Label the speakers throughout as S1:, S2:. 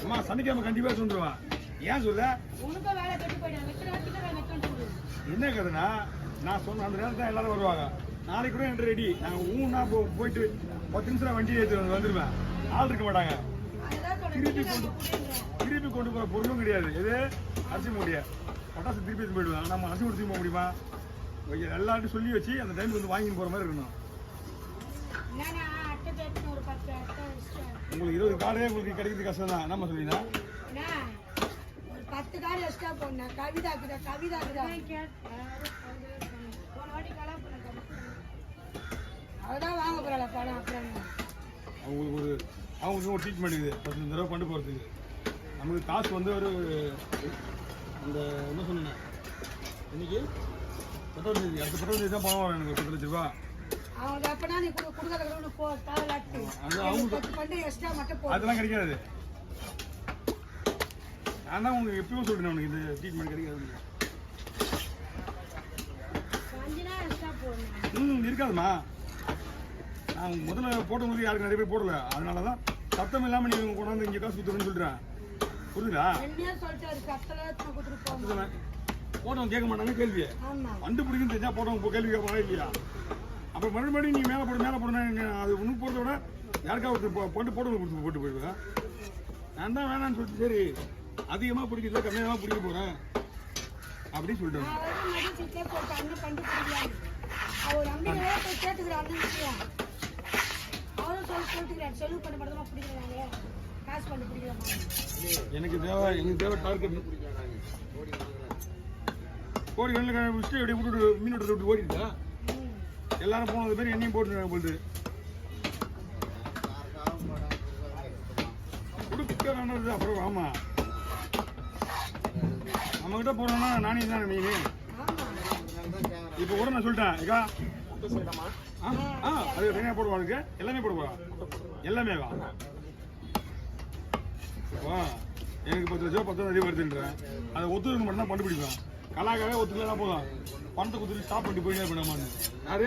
S1: அம்மா சனிக்கிழமை கண்டிப்பா சொல்லுவான். ஏன் சொல்ல என்ன கதைனா நான் சொன்ன அந்த நேரத்தில் தான் எல்லாரும் வருவாங்க. நாளைக்கு கூட என்கிட்ட ரெடி. நாங்கள் ஊன்னா போயிட்டு 10 நிமிஷம் வண்டி ஏற்றி வந்துடுவேன். ஆள் இருக்க மாட்டாங்க. திருப்பி கொண்டு போகிற பொருளும் கிடையாது. எது அரிசி மூடிய பட்டாசு திருப்பி எடுத்து போயிடுவேன். நம்ம அரிசி கொடுத்து போக முடியுமா? எல்லார்ட்டும் சொல்லி வச்சு அந்த டைமுக்கு வந்து வாங்கிட்டு போகிற மாதிரி இருக்கணும். உங்களுக்கு 20 கார்டே உங்களுக்கு கிடைக்கிறது கஷ்டம் தான். என்னம்மா சொல்லினா
S2: 10 கார்டு எக்ஸ்ட்ரா போடணும். கவிதா அதான் வாங்க போறாள பணம். அப்புறம்
S1: அவங்களுக்கு ஒரு ட்ரீட்மெண்ட் இருக்குது 15 தடவை கொண்டு போகிறதுக்கு. நமக்கு காசு வந்து ஒரு அந்த என்ன சொன்னேன் இன்னைக்கு 10ஆம் தேதி, அடுத்த 10ஆம் தேதி தான் பணம் வரும் எனக்கு 10 லட்ச ரூபா.
S2: அவங்க அப்பனா நீ கொடுக்கறதுக்கு போ தேவலாட்டு.
S1: அவங்க
S2: 10 பண்ணி எக்ஸ்ட்ரா மட்டும் போ.
S1: அதெல்லாம் கிடைக்காது. நான் தான் உங்களுக்கு எப்பயும் சொல்றேன் உனக்கு இந்த ட்ரீட்மெண்ட் கிடைக்காது. இருக்காதுமா. நான் முதல்ல போட்டவங்களுக்கு யாருக்கு நிறைய பேர் போடல. அதனால தான் சத்தம் இல்லாமல் நீங்கள் கொண்டாந்து இங்கே காசு கொடுத்துருன்னு சொல்கிறேன். புரியுதா? போட்டவங்க கேட்க மாட்டாங்க கேள்வியை. கண்டுபிடிக்குன்னு தெரிஞ்சா போட்டவங்க கேள்வி கேட்பாங்க இல்லையா? அப்போ மறுபடியும் நீ மேலே போடுனா அது உனக்கு போடுறத விட யாருக்காவது போட்டவங்க கொடுத்து போட்டு போயிடுவேன். நான் தான் வேணான்னு சொல்லிட்டு சரி அதிகமாக பிடிக்கிறத கம்மியாக பிடிக்க போகிறேன் அப்படின்னு சொல்லிட்டு எனக்கு தேவை டார்கெட் கோடி கண்ணில் விட்டு எப்படி விட்டுட்டு மீன் விட்டு ஓடிட்டா எல்லாரும் போனது மாதிரி என்னையும் போட்டு போகுது கொடுக்க அப்புறம் ஆமா நம்ம கிட்ட போறோம்னா நானே தானே மீன். இப்ப கூட நான் சொல்லிட்டேன் ஏக்கா அது தனியாக போடுவாளுக்கு எல்லாமே போடுவா எல்லாமே வா எனக்கு 10 லட்சம் 10 அதிகம் வருதுன்றேன். அதை ஒத்துழைக்க மட்டும் தான் கண்டுபிடிப்பேன். கலாக்காவே ஒத்துக்கலாம் போதும் பணத்தை கொடுத்துட்டு ஸ்டாப் பண்ணி போயிட்டே பண்ணாமான்னு யாரு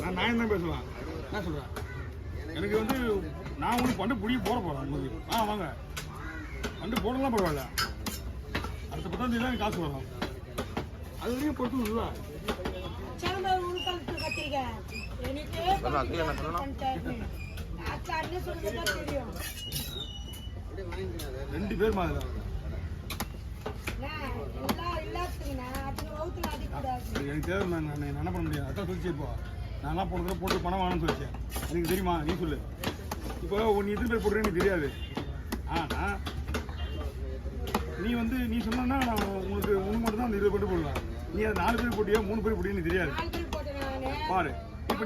S1: நான் தான் பேசுவேன். என்ன சொல்றேன் எனக்கு வந்து நான் ஒன்று பண்டு பிடிக்க போகிறேன் உங்களுக்கு வாங்க பண்டு போடலாம் பரவாயில்ல. அடுத்த 10ஆம் தேதி தான் காசு வரும். அது வரைக்கும் பொறுத்து இல்லை. ரெண்டு பேர் மாதிரி எனக்கு தேவை. நான் என்ன பண்ண முடியாது. அதான் சொல்லிச்சு இப்போ நான் போனதுல போட்டு பணம் வாங்கணும்னு சொல்லிச்சேன். எனக்கு தெரியுமா? நீ சொல்லு. இப்போ நீ எத்தனை பேர் போடுறேன்னு எனக்கு தெரியாது. ஆனால் நீ வந்து நீ சொன்னா நான் உனக்கு மட்டும் தான் அந்த 20 பேர் போடலாம். நீ அதை 4 பேர் போட்டியா 3 பேர் போட்டியான்னு தெரியாது. பாரு இப்போ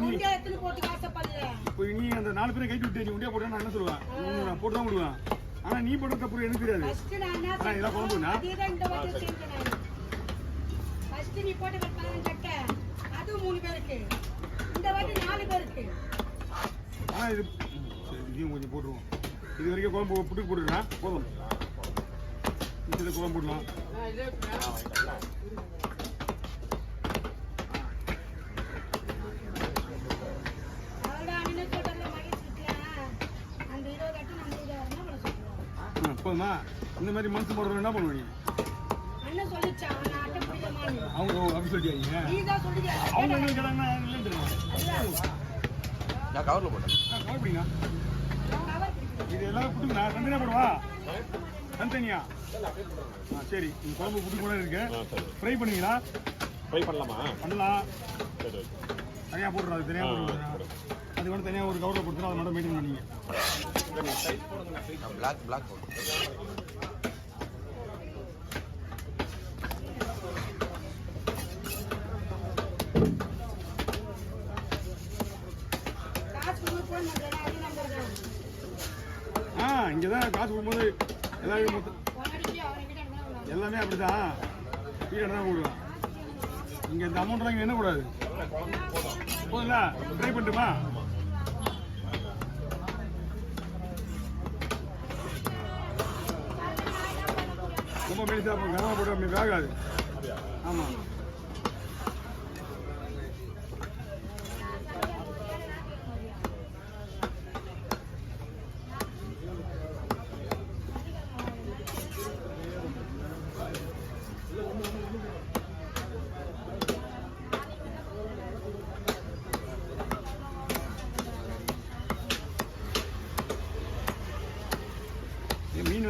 S1: நீ அந்த 4 பேரை கைட்டு விட்டு நீ உண்டியா போட்டா நான் என்ன சொல்லுவேன்? நான் போட்டு தான் விடுவேன். ஆனா நீ போட்ட தப்பு எனக்கு தெரியாது. இதான் குழம்புனா ஆனா இது இதையும் கொஞ்சம் போட்டுருவோம். இது வரைக்கும் குழம்பு புட்டு போட்டுருக்கேன் போதும். இதில் குழம்பு போடலாம். போதுமா? இந்த மாதிரி மனசு போடுறது என்ன பண்ணுவீங்க? அவங்க அப்படி சொல்லிட்டாங்க. அவங்க என்ன கேட்டாங்கன்னா நான் கவர்ல போட்டேன். கவர் பிடிங்க. இது எல்லாரும் புட்டுங்கண்ணா. தனியா போடுவா தனித்தனியா. சரி இந்த குழம்பு புட்டு கூட இருக்கு. ஃப்ரை பண்ணுவீங்களா? ஃப்ரை பண்ணலாமா? பண்ணலாம். தனியாக போட்டுருவோம். அது தனியாக போட்டுருவோம். அது வந்து தனியாக ஒரு கவரில் கொடுத்துரும். அதை மட்டும் மெயின்டைன் பண்ணிங்க. பிளாக் இங்கதான் காசு போடும்போது எல்லாமே அப்படிதான் தான் போடுவேன். இங்க இந்த அமௌண்ட் இங்க என்ன கூடாது போதுங்களா? ட்ரை பண்ணட்டுமா? ரொம்ப மெலிசா கனமா போட்டு வேகாது. ஆமா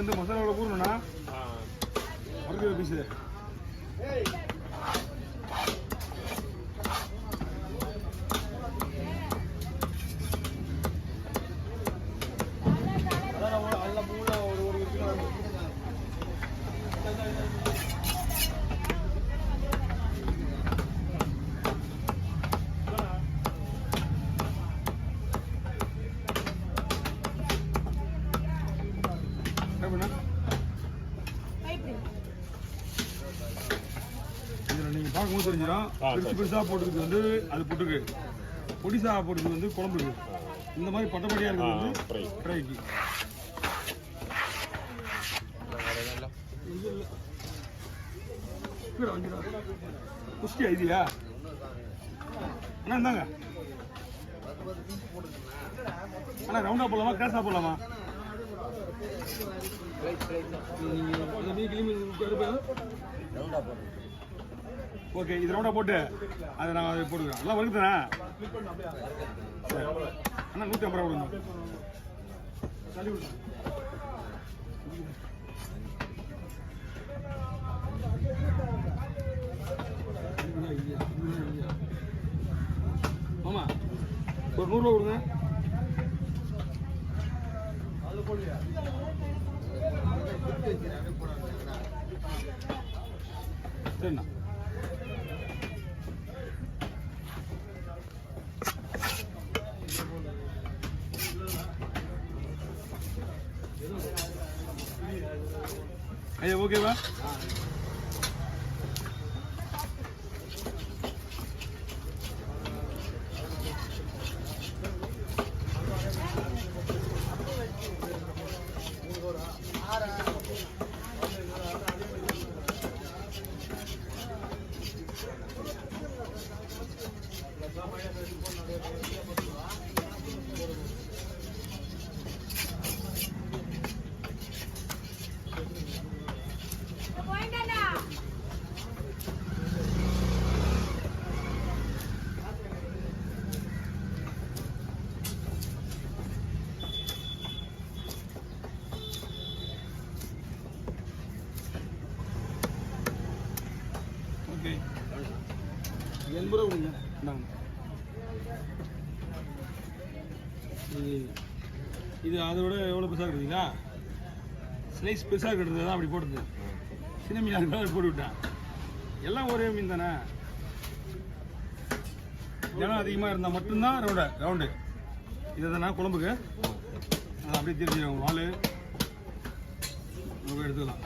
S1: வந்து மசாலாவில் ஊறணும்னா வறுக்கிற பீஸு நீங்க பார்க்கும்போது தெரிஞ்சிடும் பெருசு பெருசா போட்டுக்கிறது வந்து அது போட்டுக்கு பொடிசா போட்டுக்கிறது வந்து குழம்புக்கு இந்த மாதிரி பட்டப்படியா இருக்கிறது வந்து ஃப்ரைக்கு குஸ்டி ஐடியா அண்ணா இந்தாங்க அண்ணா ரவுண்டா போடலாமா கிராஸா போடலாமா ஓகே இது ரவுண்டா போட்டு அதை நான் அதை போட்டுக்கிறேன் எல்லாம் வருதுண்ணா அண்ணா 150 ரூபா கொடுங்க தள்ளி விடுங்க ஆமா ஒரு 100 ரூபா கொடுங்க சரிண்ணா ஐயா ஓகேவா ஓகே 80 ரூபா கொடுங்க இந்தாங்க இது அதை விட எவ்வளோ பெருசாக இருக்குதுங்களா ஸ்லைஸ் பெருசாக இருக்கிறது தான் அப்படி போடுது சின்ன மீனாக இருந்தால் அப்படி போட்டு விட்டேன் எல்லாம் ஒரே மீன் தானே ஜனம் அதிகமாக இருந்தால் மட்டும்தான் ரவுண்டு இதை தானே குழம்புக்கு அப்படியே தெரிஞ்சுக்கோங்க வால் எடுத்துக்கலாம்